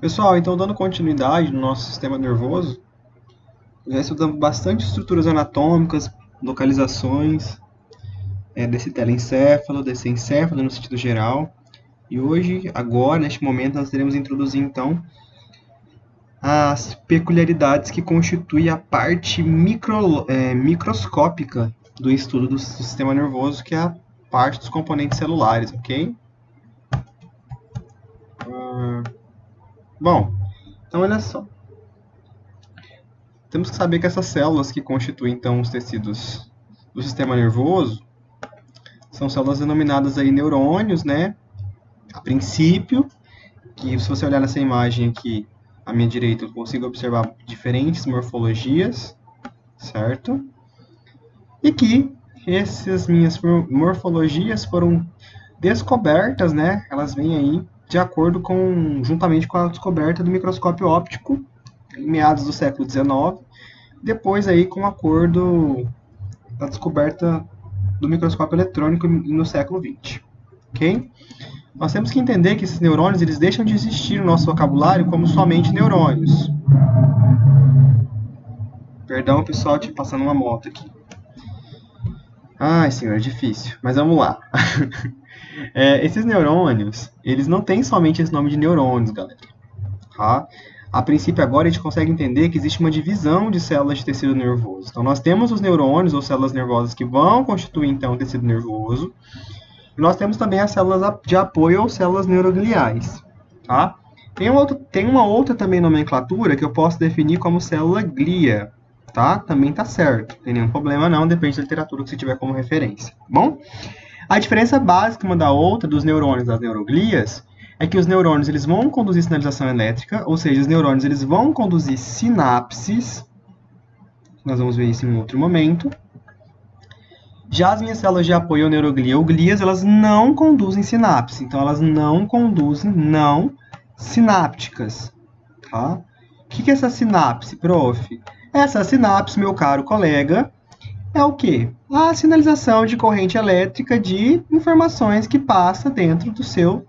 Pessoal, então dando continuidade no nosso sistema nervoso, já estudamos bastante estruturas anatômicas, localizações, desse telencéfalo, desse encéfalo no sentido geral. E hoje, agora, neste momento, nós iremos introduzir então as peculiaridades que constituem a parte microscópica do estudo do sistema nervoso, que é a parte dos componentes celulares, ok? Bom, então olha só. Temos que saber que essas células que constituem então os tecidos do sistema nervoso são células denominadas aí neurônios, né? A princípio, que se você olhar nessa imagem aqui à minha direita, eu consigo observar diferentes morfologias, certo? E que essas minhas morfologias foram descobertas, né? Elas vêm aí de acordo juntamente com a descoberta do microscópio óptico em meados do século XIX, depois aí com o acordo da descoberta do microscópio eletrônico no século XX, ok? Nós temos que entender que esses neurônios eles deixam de existir no nosso vocabulário como somente neurônios. Perdão, pessoal, te passando uma moto aqui. Ai, senhor, é difícil, mas vamos lá. Esses neurônios, eles não têm somente esse nome de neurônios, galera. Tá? A princípio, agora, a gente consegue entender que existe uma divisão de células de tecido nervoso. Então, nós temos os neurônios, ou células nervosas, que vão constituir, então, o tecido nervoso. E nós temos também as células de apoio, ou células neurogliais. Tá? Tem uma outra também nomenclatura que eu posso definir como célula glia. Tá? Também tá certo. Não tem nenhum problema não, depende da literatura que você tiver como referência. Bom? A diferença básica uma da outra, dos neurônios das neuroglias, é que os neurônios eles vão conduzir sinalização elétrica, ou seja, os neurônios eles vão conduzir sinapses. Nós vamos ver isso em um outro momento. Já as minhas células de apoio ou neuroglia ou glias, elas não conduzem sinapse. Então, elas não conduzem não sinápticas. Tá? O que é essa sinapse, prof? Essa sinapse, meu caro colega, é o quê? A sinalização de corrente elétrica de informações que passa dentro do seu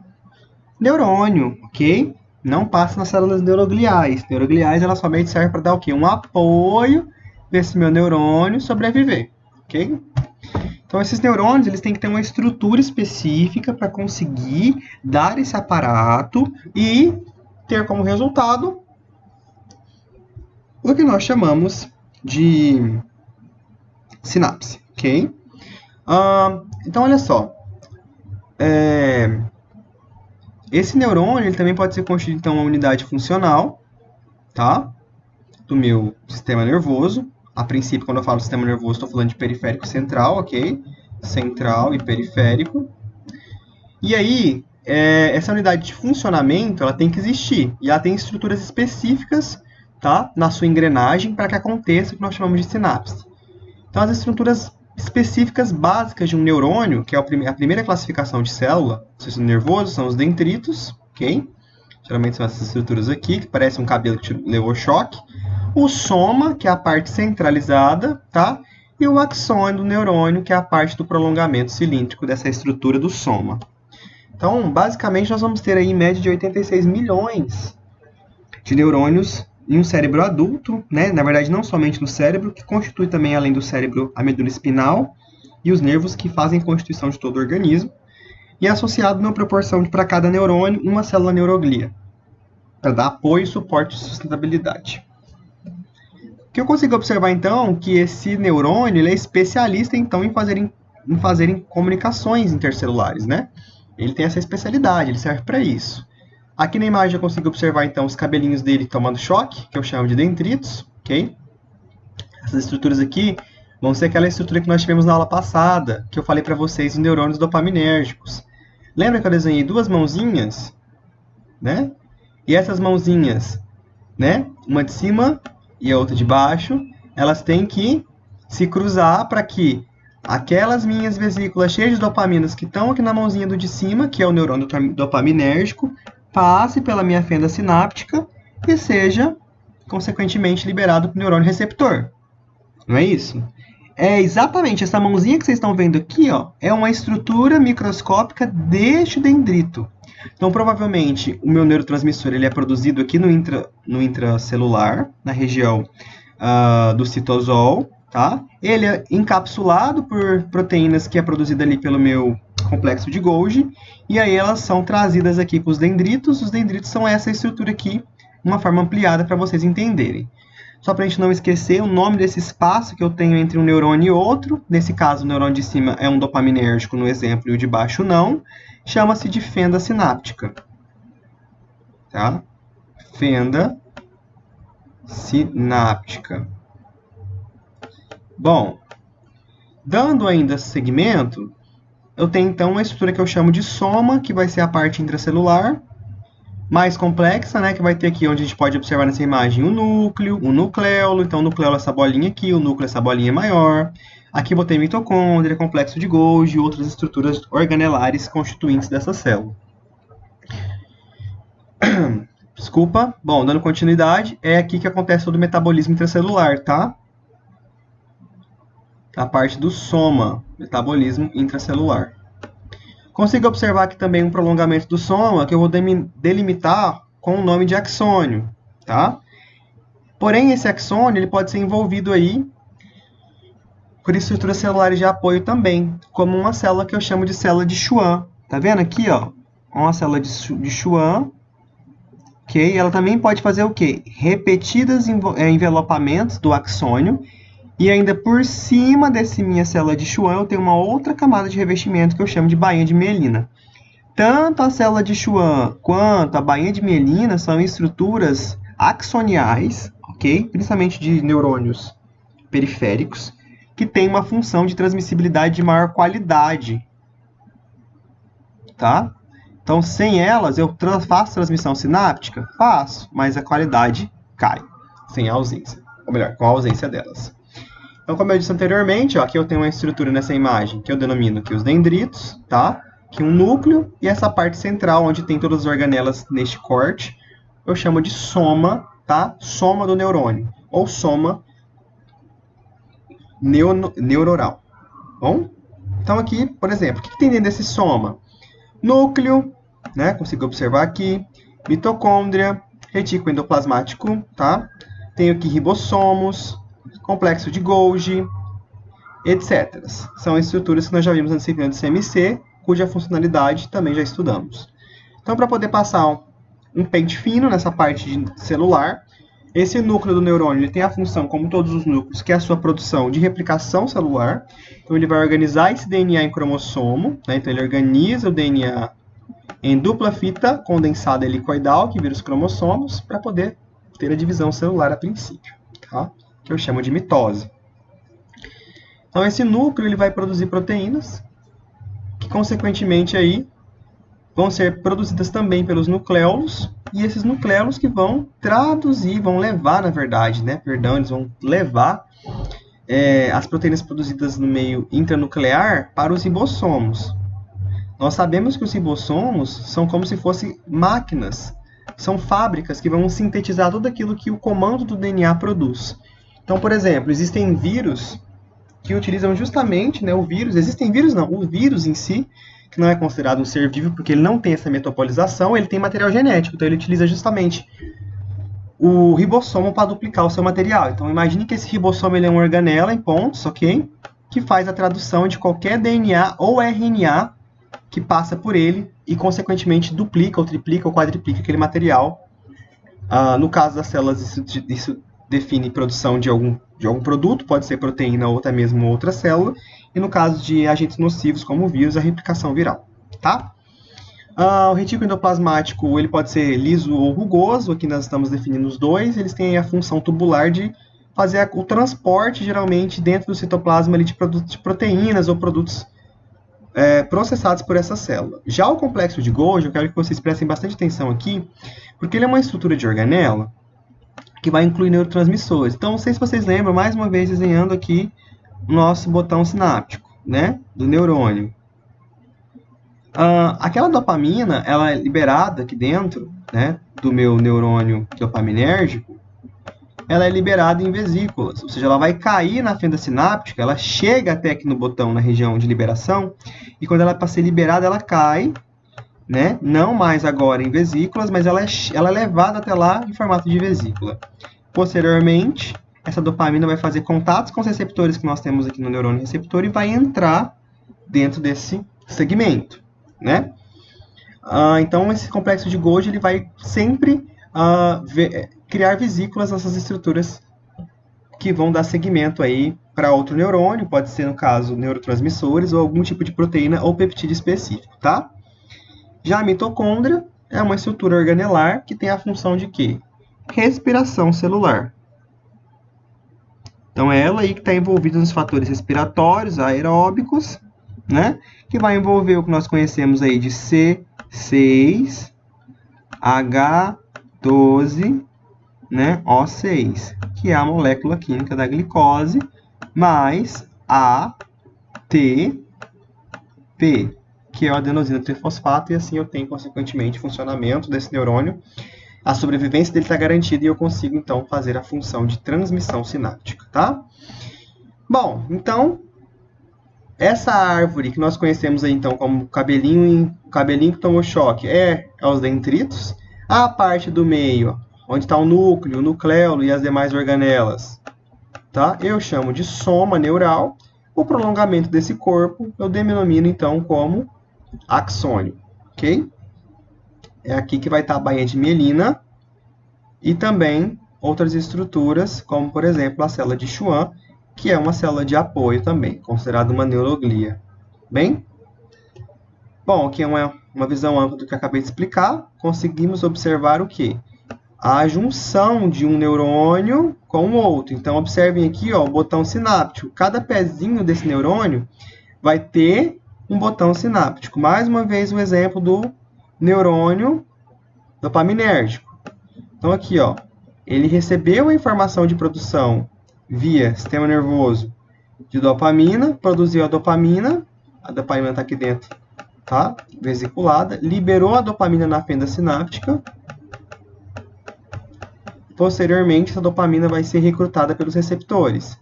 neurônio, ok? Não passa nas células neurogliais. Neurogliais, elas somente servem para dar o quê? Um apoio desse meu neurônio sobreviver, ok? Então, esses neurônios, eles têm que ter uma estrutura específica para conseguir dar esse aparato e ter como resultado o que nós chamamos de sinapse, ok? Então, olha só. Esse neurônio ele também pode ser constituído então uma unidade funcional, tá? Do meu sistema nervoso. A princípio, quando eu falo sistema nervoso, estou falando de periférico central, ok? Central e periférico. E aí, essa unidade de funcionamento, ela tem que existir. E ela tem estruturas específicas, tá? Na sua engrenagem, para que aconteça o que nós chamamos de sinapse. Então, as estruturas específicas básicas de um neurônio, que é a primeira classificação de célula do sistema nervoso, são os dendritos, ok? Geralmente são essas estruturas aqui, que parecem um cabelo que levou choque. O soma, que é a parte centralizada, tá? E o axônio do neurônio, que é a parte do prolongamento cilíndrico dessa estrutura do soma. Então, basicamente, nós vamos ter aí em média de 86 milhões de neurônios em um cérebro adulto, né? Na verdade, não somente no cérebro, que constitui também, além do cérebro, a medula espinal e os nervos que fazem a constituição de todo o organismo, e é associado numa proporção de para cada neurônio uma célula neuroglia, para dar apoio, suporte e sustentabilidade. O que eu consigo observar, então, que esse neurônio ele é especialista, então, em fazerem comunicações intercelulares, né? Ele tem essa especialidade, ele serve para isso. Aqui na imagem eu consigo observar, então, os cabelinhos dele tomando choque, que eu chamo de dendritos, ok? Essas estruturas aqui vão ser aquela estrutura que nós tivemos na aula passada, que eu falei para vocês, os neurônios dopaminérgicos. Lembra que eu desenhei duas mãozinhas, né? E essas mãozinhas, né? Uma de cima e a outra de baixo, elas têm que se cruzar para que aquelas minhas vesículas cheias de dopaminas que estão aqui na mãozinha do de cima, que é o neurônio dopaminérgico, passe pela minha fenda sináptica e seja, consequentemente, liberado para o neurônio receptor. Não é isso? É exatamente essa mãozinha que vocês estão vendo aqui, ó, é uma estrutura microscópica deste dendrito. Então, provavelmente, o meu neurotransmissor ele é produzido aqui no intracelular, na região do citosol, tá? Ele é encapsulado por proteínas que é produzida ali pelo meu complexo de Golgi, e aí elas são trazidas aqui para os dendritos. Os dendritos são essa estrutura aqui, uma forma ampliada para vocês entenderem. Só para a gente não esquecer, o nome desse espaço que eu tenho entre um neurônio e outro, nesse caso o neurônio de cima é um dopaminérgico no exemplo e o de baixo não, chama-se de fenda sináptica. Tá? Fenda sináptica. Bom, dando ainda segmento, eu tenho então uma estrutura que eu chamo de soma, que vai ser a parte intracelular, mais complexa, né, que vai ter aqui, onde a gente pode observar nessa imagem, o núcleo, o nucleolo. Então, o nucleolo é essa bolinha aqui, o núcleo é essa bolinha maior. Aqui botei mitocôndria, complexo de Golgi e outras estruturas organelares constituintes dessa célula. Desculpa. Bom, dando continuidade, é aqui que acontece todo o metabolismo intracelular, tá? A parte do soma, metabolismo intracelular. Consigo observar aqui também um prolongamento do soma, que eu vou delimitar com o nome de axônio, tá? Porém, esse axônio ele pode ser envolvido aí por estruturas celulares de apoio também, como uma célula que eu chamo de célula de Schwann. Tá vendo aqui, ó? Uma célula de Schwann, ok? Ela também pode fazer o quê? Repetidos envelopamentos do axônio. E ainda por cima dessa minha célula de Schwann, eu tenho uma outra camada de revestimento que eu chamo de bainha de mielina. Tanto a célula de Schwann quanto a bainha de mielina são estruturas axoniais, ok? Principalmente de neurônios periféricos, que têm uma função de transmissibilidade de maior qualidade. Tá? Então, sem elas, eu faço transmissão sináptica? Faço, mas a qualidade cai, sem a ausência. Ou melhor, com a ausência delas. Então, como eu disse anteriormente, ó, aqui eu tenho uma estrutura nessa imagem que eu denomino aqui os dendritos, tá? Aqui um núcleo e essa parte central, onde tem todas as organelas neste corte, eu chamo de soma, tá? Soma do neurônio, ou soma neuronal. Bom? Então, aqui, por exemplo, o que tem dentro desse soma? Núcleo, né? Consigo observar aqui, mitocôndria, retículo endoplasmático, tá? Tenho aqui ribossomos, complexo de Golgi, etc. São estruturas que nós já vimos na disciplina de CMC, cuja funcionalidade também já estudamos. Então, para poder passar um pente fino nessa parte celular, esse núcleo do neurônio ele tem a função, como todos os núcleos, que é a sua produção de replicação celular. Então, ele vai organizar esse DNA em cromossomo, né? Então, ele organiza o DNA em dupla fita condensada helicoidal, que vira os cromossomos, para poder ter a divisão celular a princípio, tá? Que eu chamo de mitose. Então, esse núcleo ele vai produzir proteínas, que, consequentemente, aí, vão ser produzidas também pelos nucleolos, e esses nucleolos que vão traduzir, vão levar, na verdade, né? Perdão, eles vão levar as proteínas produzidas no meio intranuclear para os ribossomos. Nós sabemos que os ribossomos são como se fossem máquinas, são fábricas que vão sintetizar tudo aquilo que o comando do DNA produz. Então, por exemplo, existem vírus que utilizam justamente, né, o vírus em si, que não é considerado um ser vivo porque ele não tem essa metabolização, ele tem material genético, então ele utiliza justamente o ribossomo para duplicar o seu material. Então, imagine que esse ribossomo ele é uma organela em pontos, ok? Que faz a tradução de qualquer DNA ou RNA que passa por ele e, consequentemente, duplica ou triplica ou quadriplica aquele material. No caso das células, isso define produção de algum produto, pode ser proteína ou até mesmo outra célula, e no caso de agentes nocivos como o vírus, a replicação viral, tá? O retículo endoplasmático ele pode ser liso ou rugoso, aqui nós estamos definindo os dois, eles têm a função tubular de fazer o transporte, geralmente, dentro do citoplasma ali, de produtos de proteínas ou produtos processados por essa célula. Já o complexo de Golgi, eu quero que vocês prestem bastante atenção aqui, porque ele é uma estrutura de organela que vai incluir neurotransmissores. Então, não sei se vocês lembram, mais uma vez desenhando aqui o nosso botão sináptico, né, do neurônio. Aquela dopamina, ela é liberada aqui dentro, né, do meu neurônio dopaminérgico, ela é liberada em vesículas, ou seja, ela vai cair na fenda sináptica, ela chega até aqui no botão, na região de liberação, e quando ela é para ser liberada, ela cai, né? Não mais agora em vesículas, mas ela é levada até lá em formato de vesícula. Posteriormente, essa dopamina vai fazer contatos com os receptores que nós temos aqui no neurônio receptor e vai entrar dentro desse segmento, né? Então, esse complexo de Golgi ele vai sempre criar vesículas nessas estruturas que vão dar segmento aí para outro neurônio, pode ser, no caso, neurotransmissores ou algum tipo de proteína ou peptídeo específico, tá? Já a mitocôndria é uma estrutura organelar que tem a função de quê? Respiração celular. Então, é ela aí que está envolvida nos fatores respiratórios, aeróbicos, né? Que vai envolver o que nós conhecemos aí de C6, H12, né? O6, que é a molécula química da glicose, mais ATP, que é o adenosina trifosfato, e assim eu tenho, consequentemente, funcionamento desse neurônio. A sobrevivência dele está garantida e eu consigo, então, fazer a função de transmissão sináptica, tá? Bom, então, essa árvore que nós conhecemos aí, então, como cabelinho que tomou choque, é os dendritos. A parte do meio, onde está o núcleo, o nucleolo e as demais organelas, tá? Eu chamo de soma neural. O prolongamento desse corpo eu denomino, então, como axônio, ok? É aqui que vai estar a bainha de mielina e também outras estruturas, como, por exemplo, a célula de Schwann, que é uma célula de apoio também, considerada uma neuroglia. Bem? Bom, aqui é uma visão ampla do que eu acabei de explicar. Conseguimos observar o quê? A junção de um neurônio com o outro. Então, observem aqui, ó, o botão sináptico. Cada pezinho desse neurônio vai ter um botão sináptico. Mais uma vez, o exemplo do neurônio dopaminérgico. Então, aqui, ó, ele recebeu a informação de produção via sistema nervoso de dopamina, produziu a dopamina está aqui dentro, tá? Vesiculada, liberou a dopamina na fenda sináptica. Posteriormente, essa dopamina vai ser recrutada pelos receptores.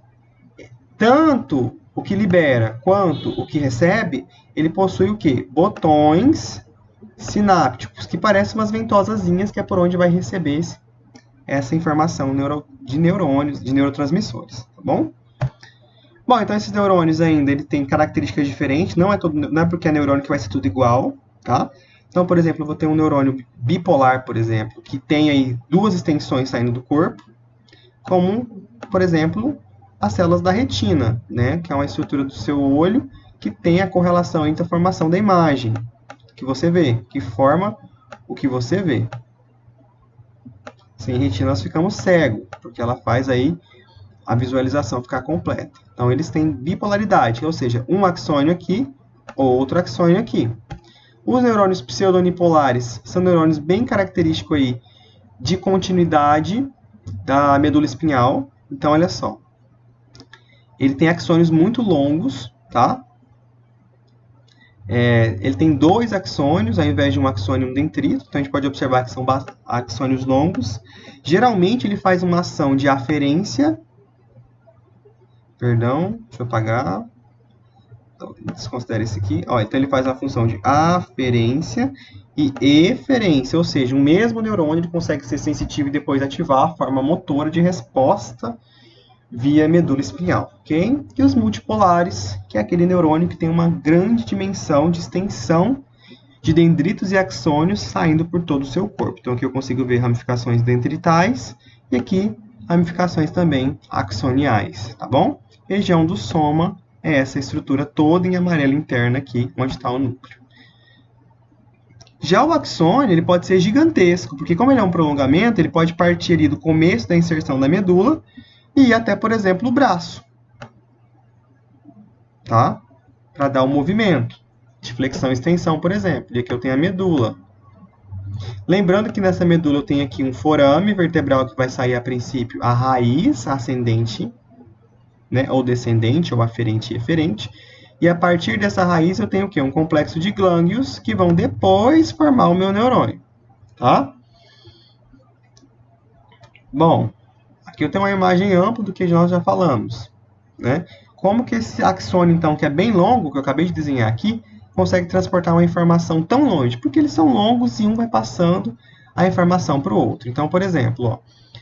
Tanto o que libera quanto o que recebe, ele possui o quê? Botões sinápticos, que parecem umas ventosazinhas, que é por onde vai receber essa informação de neurônios, de neurotransmissores, tá bom? Bom, então esses neurônios ainda, ele tem características diferentes, não é porque é neurônio que vai ser tudo igual, tá? Então, por exemplo, eu vou ter um neurônio bipolar, por exemplo, que tem aí duas extensões saindo do corpo, como, por exemplo, as células da retina, né? Que é uma estrutura do seu olho que tem a correlação entre a formação da imagem que você vê, que forma o que você vê. Sem retina nós ficamos cegos, porque ela faz aí a visualização ficar completa. Então, eles têm bipolaridade, ou seja, um axônio aqui, outro axônio aqui. Os neurônios pseudonipolares são neurônios bem característicos aí de continuidade da medula espinhal. Então, olha só. Ele tem axônios muito longos, tá? Ele tem dois axônios, ao invés de um axônio e um dendrito. Então, a gente pode observar que são axônios longos. Geralmente, ele faz uma ação de aferência. Perdão, deixa eu apagar. Então, desconsidera esse aqui. Ó, então, ele faz a função de aferência e eferência. Ou seja, o mesmo neurônio ele consegue ser sensitivo e depois ativar a forma motora de resposta via medula espinhal, ok? E os multipolares, que é aquele neurônio que tem uma grande dimensão de extensão de dendritos e axônios saindo por todo o seu corpo. Então, aqui eu consigo ver ramificações dendritais e aqui ramificações também axoniais, tá bom? Região do soma é essa estrutura toda em amarelo interna aqui, onde está o núcleo. Já o axônio, ele pode ser gigantesco, porque como ele é um prolongamento, ele pode partir ali do começo da inserção da medula e até, por exemplo, o braço, tá? Para dar o movimento de flexão e extensão, por exemplo. E aqui eu tenho a medula. Lembrando que nessa medula eu tenho aqui um forame vertebral que vai sair, a princípio, a raiz ascendente, né? Ou descendente, ou aferente e eferente. E a partir dessa raiz eu tenho o quê? Um complexo de glândulos que vão depois formar o meu neurônio, tá? Bom, Aqui eu tenho uma imagem ampla do que nós já falamos, né? Como que esse axônio, então, que é bem longo, que eu acabei de desenhar aqui, consegue transportar uma informação tão longe? Porque eles são longos e um vai passando a informação para o outro. Então, por exemplo, ó,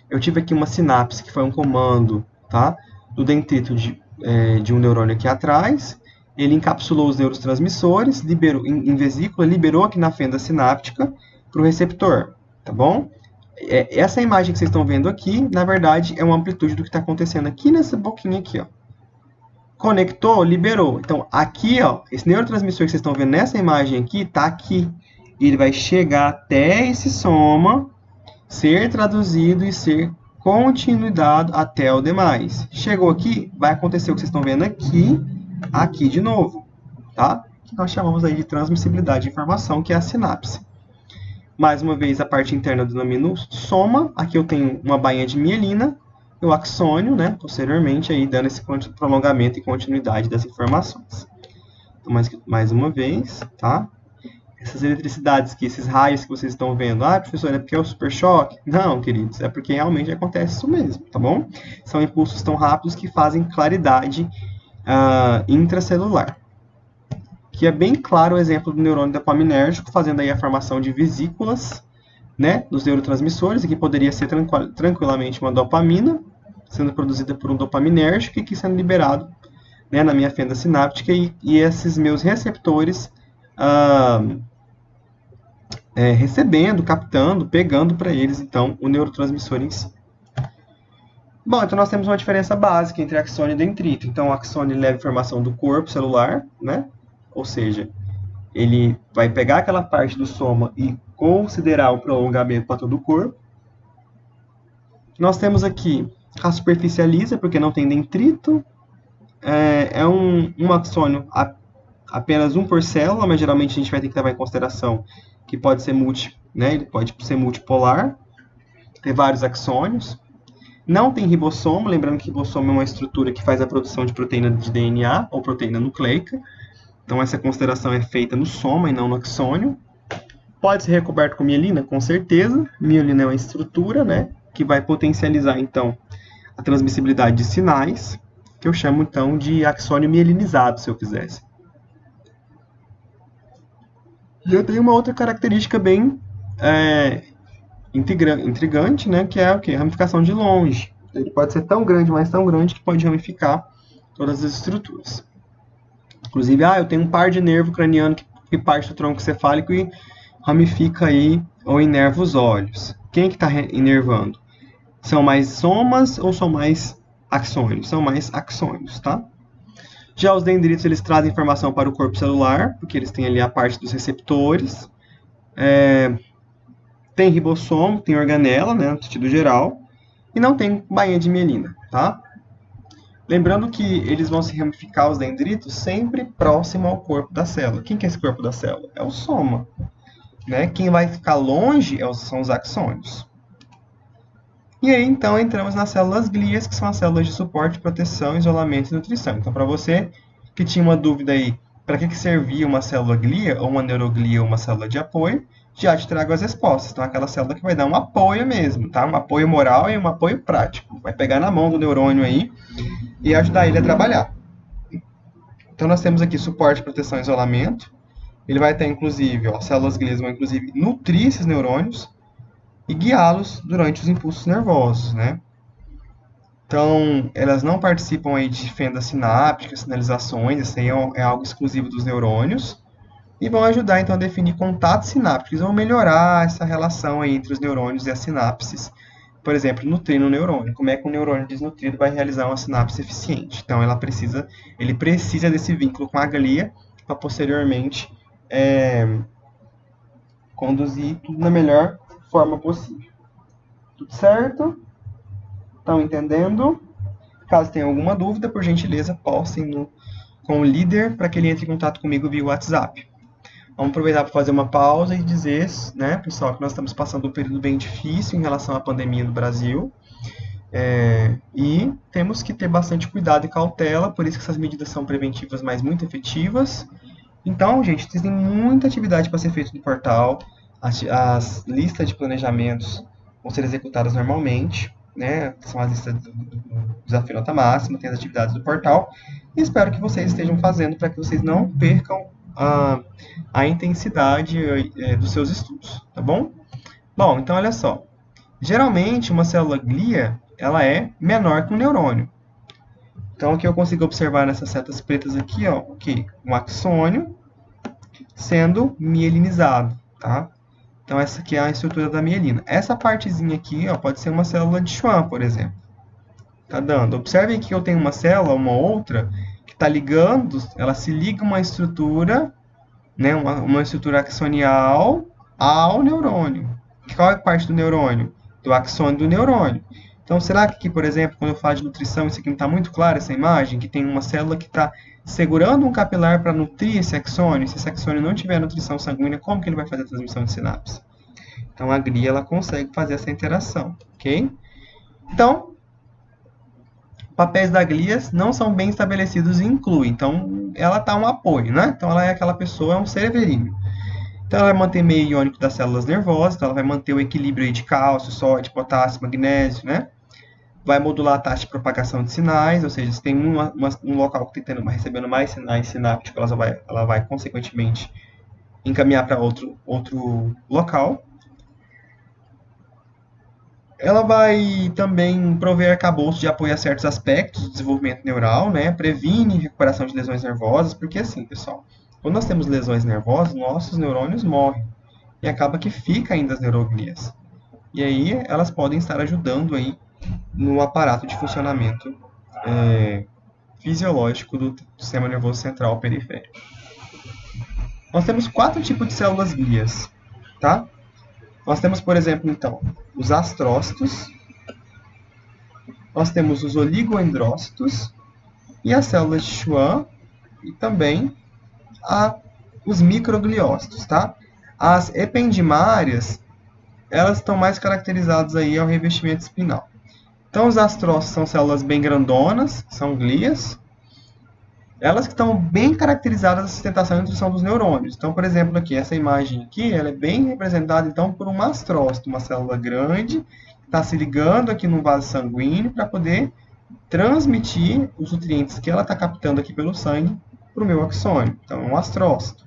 eu tive aqui uma sinapse, que foi um comando, tá? Do dendrito de um neurônio aqui atrás, ele encapsulou os neurotransmissores, liberou, em vesícula, liberou aqui na fenda sináptica para o receptor, tá bom? Essa imagem que vocês estão vendo aqui, na verdade, é uma amplitude do que está acontecendo aqui nessa boquinha aqui, ó. Conectou, liberou. Então, aqui, ó, esse neurotransmissor que vocês estão vendo nessa imagem aqui, está aqui. Ele vai chegar até esse soma, ser traduzido e ser continuidade até o demais. Chegou aqui, vai acontecer o que vocês estão vendo aqui, aqui de novo, tá? Que nós chamamos aí de transmissibilidade de informação, que é a sinapse. Mais uma vez, a parte interna eu denomino soma. Aqui eu tenho uma bainha de mielina, e o axônio, né, posteriormente, aí, dando esse prolongamento e continuidade das informações. Então, mais uma vez, tá? Essas eletricidades aqui, esses raios que vocês estão vendo, professor, é porque é o super choque? Não, queridos, é porque realmente acontece isso mesmo, tá bom? São impulsos tão rápidos que fazem claridade intracelular. Que é bem claro o exemplo do neurônio dopaminérgico, fazendo aí a formação de vesículas, né, dos neurotransmissores, e que poderia ser tranquilamente uma dopamina, sendo produzida por um dopaminérgico e que sendo liberado, né, na minha fenda sináptica, e esses meus receptores recebendo, captando, pegando para eles, então, o neurotransmissor em si. Bom, então nós temos uma diferença básica entre axônio e dendrito. Então, o axônio leva informação do corpo celular, né? Ou seja, ele vai pegar aquela parte do soma e considerar o prolongamento para todo o corpo. Nós temos aqui a superficializa, porque não tem dendrito. É um axônio apenas um por célula, mas geralmente a gente vai ter que levar em consideração que pode ser né? Ele pode ser multipolar, ter vários axônios. Não tem ribossomo, lembrando que ribossomo é uma estrutura que faz a produção de proteína de DNA ou proteína nucleica. Então, essa consideração é feita no soma e não no axônio. Pode ser recoberto com mielina? Com certeza. Mielina é uma estrutura, né, que vai potencializar, então, a transmissibilidade de sinais, que eu chamo, então, de axônio mielinizado, se eu quisesse. E eu tenho uma outra característica bem intrigante, né, que é o quê? Ramificação de longe. Ele pode ser tão grande, mas tão grande, que pode ramificar todas as estruturas. Inclusive, eu tenho um par de nervo craniano que parte do tronco cefálico e ramifica aí ou inerva os olhos. Quem que está inervando? São mais somas ou são mais axônios? São mais axônios, tá? Já os dendritos, eles trazem informação para o corpo celular, porque eles têm ali a parte dos receptores. Tem ribossomo, tem organela, né, no sentido geral, e não tem bainha de mielina, tá? Lembrando que eles vão se ramificar, os dendritos, sempre próximo ao corpo da célula. Quem que é esse corpo da célula? É o soma. Né? Quem vai ficar longe são os axônios. E aí, então, entramos nas células glias, que são as células de suporte, proteção, isolamento e nutrição. Então, para você que tinha uma dúvida aí, para que servia uma célula glia, ou uma neuroglia, ou uma célula de apoio, já te trago as respostas. Então, aquela célula que vai dar um apoio mesmo, tá? Um apoio moral e um apoio prático. Vai pegar na mão do neurônio aí e ajudar ele a trabalhar. Então, nós temos aqui suporte, proteção e isolamento. Ele vai ter, inclusive, as células glias vão, inclusive, nutrir esses neurônios e guiá-los durante os impulsos nervosos, né? Então, elas não participam aí de fendas sinápticas, sinalizações, isso aí é algo exclusivo dos neurônios, e vão ajudar, então, a definir contatos sinápticos, vão melhorar essa relação aí entre os neurônios e as sinapses. Por exemplo, nutrindo o neurônio. Como é que um neurônio desnutrido vai realizar uma sinapse eficiente? Então, ele precisa desse vínculo com a glia para, posteriormente, conduzir tudo na melhor forma possível. Tudo certo? Estão entendendo? Caso tenham alguma dúvida, por gentileza, postem com o líder para que ele entre em contato comigo via WhatsApp. Vamos aproveitar para fazer uma pausa e dizer, né, pessoal, que nós estamos passando um período bem difícil em relação à pandemia no Brasil. E temos que ter bastante cuidado e cautela, por isso que essas medidas são preventivas, mas muito efetivas. Então, gente, tem muita atividade para ser feita no portal. As listas de planejamentos vão ser executadas normalmente. né? São as listas do Desafio Nota Máxima, tem as atividades do portal. E espero que vocês estejam fazendo para que vocês não percam a intensidade dos seus estudos, tá bom? Bom, então olha só. Geralmente, uma célula glia, ela é menor que um neurônio. Então, aqui eu consigo observar nessas setas pretas aqui, ó, que um axônio sendo mielinizado, tá? Então, essa aqui é a estrutura da mielina. Essa partezinha aqui, ó, pode ser uma célula de Schwann, por exemplo. Tá dando. Observem que eu tenho uma célula, uma outra, que está ligando, ela se liga uma estrutura, né, uma estrutura axonial ao neurônio. Qual é a parte do neurônio? Do axônio do neurônio. Então, será que aqui, por exemplo, quando eu falo de nutrição, isso aqui não está muito claro, essa imagem? Que tem uma célula que está segurando um capilar para nutrir esse axônio. Se esse axônio não tiver nutrição sanguínea, como que ele vai fazer a transmissão de sinapse? Então, a glia ela consegue fazer essa interação, ok? Então, papéis da glia não são bem estabelecidos e incluem. Então, ela está um apoio, né? Então, ela é aquela pessoa, é um sereverinho. Então, ela vai manter meio iônico das células nervosas, então ela vai manter o equilíbrio aí de cálcio, sódio, potássio, magnésio, né? Vai modular a taxa de propagação de sinais, ou seja, se tem um local que está recebendo mais sinais sinápticos, ela vai consequentemente encaminhar para outro local. Ela vai também prover arcabouço de apoio a certos aspectos do desenvolvimento neural, né? Previne recuperação de lesões nervosas, porque assim, pessoal, quando nós temos lesões nervosas, nossos neurônios morrem e acaba que fica ainda as neuroglias. E aí elas podem estar ajudando aí no aparato de funcionamento fisiológico do sistema nervoso central periférico. Nós temos 4 tipos de células glias, tá? Nós temos, por exemplo, então, os astrócitos, nós temos os oligoendrócitos e as células de Schwann e também os microgliócitos, tá? As ependimárias, elas estão mais caracterizadas aí ao revestimento espinal. Então, os astrócitos são células bem grandonas, são glias. Elas que estão bem caracterizadas na sustentação e nutrição dos neurônios. Então, por exemplo, aqui, essa imagem aqui, ela é bem representada, então, por um astrócito, uma célula grande, que está se ligando aqui no vaso sanguíneo para poder transmitir os nutrientes que ela está captando aqui pelo sangue para o meu axônio. Então, é um astrócito.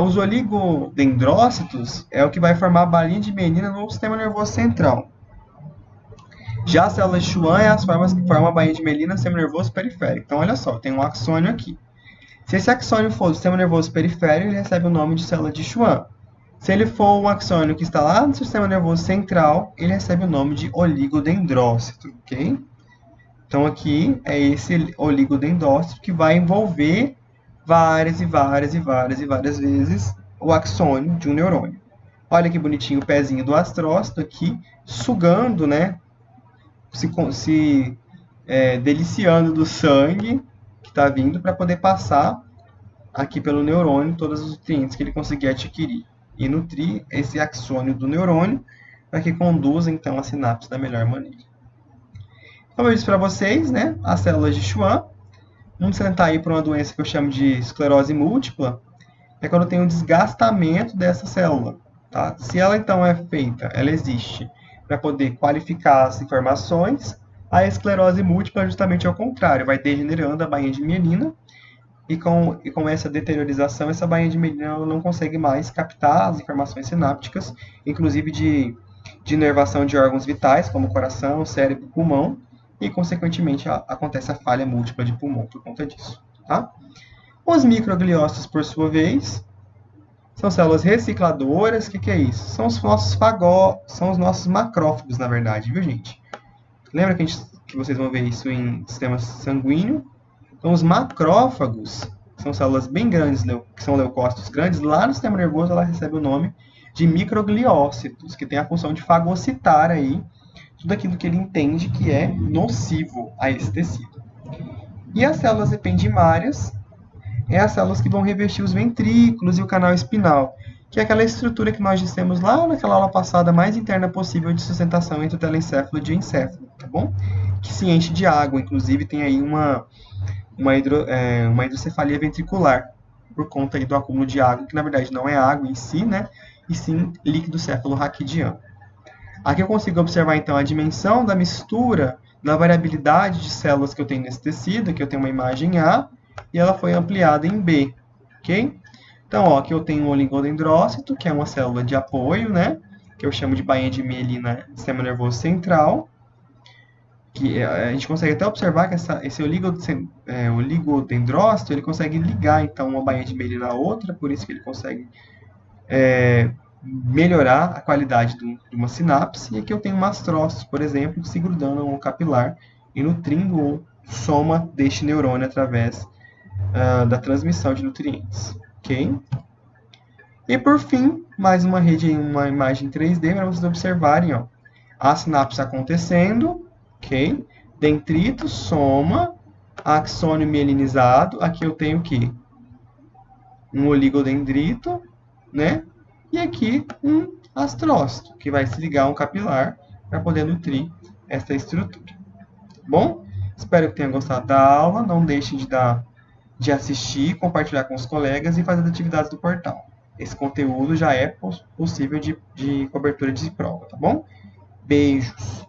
Os oligodendrócitos é o que vai formar a bainha de mielina no sistema nervoso central. Já as células de Schwann é as formas que formam a bainha de mielina no sistema nervoso periférico. Então, olha só, tem um axônio aqui. Se esse axônio for do sistema nervoso periférico, ele recebe o nome de célula de Schwann. Se ele for um axônio que está lá no sistema nervoso central, ele recebe o nome de oligodendrócito, ok? Então, aqui é esse oligodendrócito que vai envolver várias vezes o axônio de um neurônio. Olha que bonitinho o pezinho do astrócito aqui, sugando, né? Se deliciando do sangue que está vindo para poder passar aqui pelo neurônio todos os nutrientes que ele conseguir adquirir e nutrir esse axônio do neurônio para que conduza então a sinapse da melhor maneira. Como eu disse para vocês, né, as células de Schwann, vamos tentar aí para uma doença que eu chamo de esclerose múltipla, é quando tem um desgastamento dessa célula. Tá? Se ela então é feita, ela existe para poder qualificar as informações, a esclerose múltipla é justamente ao contrário, vai degenerando a bainha de mielina e com essa deteriorização, essa bainha de mielina não consegue mais captar as informações sinápticas, inclusive de inervação de órgãos vitais, como coração, cérebro, pulmão, e consequentemente acontece a falha múltipla de pulmão por conta disso. Tá? Os microgliócitos, por sua vez, são células recicladoras. O que é isso? São os nossos macrófagos, na verdade, viu, gente? Lembra que vocês vão ver isso em sistema sanguíneo? Então, os macrófagos são células bem grandes, que são leucócitos grandes. Lá no sistema nervoso, ela recebe o nome de microgliócitos, que tem a função de fagocitar aí tudo aquilo que ele entende que é nocivo a esse tecido. E as células ependimárias é as células que vão revestir os ventrículos e o canal espinal, que é aquela estrutura que nós dissemos lá naquela aula passada, mais interna possível de sustentação entre o telencéfalo e o diencéfalo, tá bom? Que se enche de água, inclusive tem aí uma hidrocefalia ventricular, por conta aí do acúmulo de água, que na verdade não é água em si, né? E sim líquido céfalo-raquidiano. Aqui eu consigo observar, então, a dimensão da mistura, da variabilidade de células que eu tenho nesse tecido. Aqui eu tenho uma imagem A e ela foi ampliada em B, ok? Então, ó, aqui eu tenho um oligodendrócito, que é uma célula de apoio, né? Que eu chamo de bainha de mielina do sistema nervoso central. Que a gente consegue até observar que esse oligodendrócito, ele consegue ligar, então, uma bainha de mielina à outra, por isso que ele consegue melhorar a qualidade de uma sinapse. E aqui eu tenho mastrócitos, por exemplo, que se grudando no capilar e nutrindo o soma deste neurônio através da transmissão de nutrientes. Ok? E por fim, mais uma rede em uma imagem 3D para vocês observarem, ó, a sinapse acontecendo, ok? Dendrito, soma, axônio mielinizado. Aqui eu tenho o quê? Um oligodendrito, né? E aqui um astrócito, que vai se ligar a um capilar para poder nutrir essa estrutura. Bom, espero que tenham gostado da aula. Não deixem de assistir, compartilhar com os colegas e fazer as atividades do portal. Esse conteúdo já é possível de cobertura de prova, tá bom? Beijos!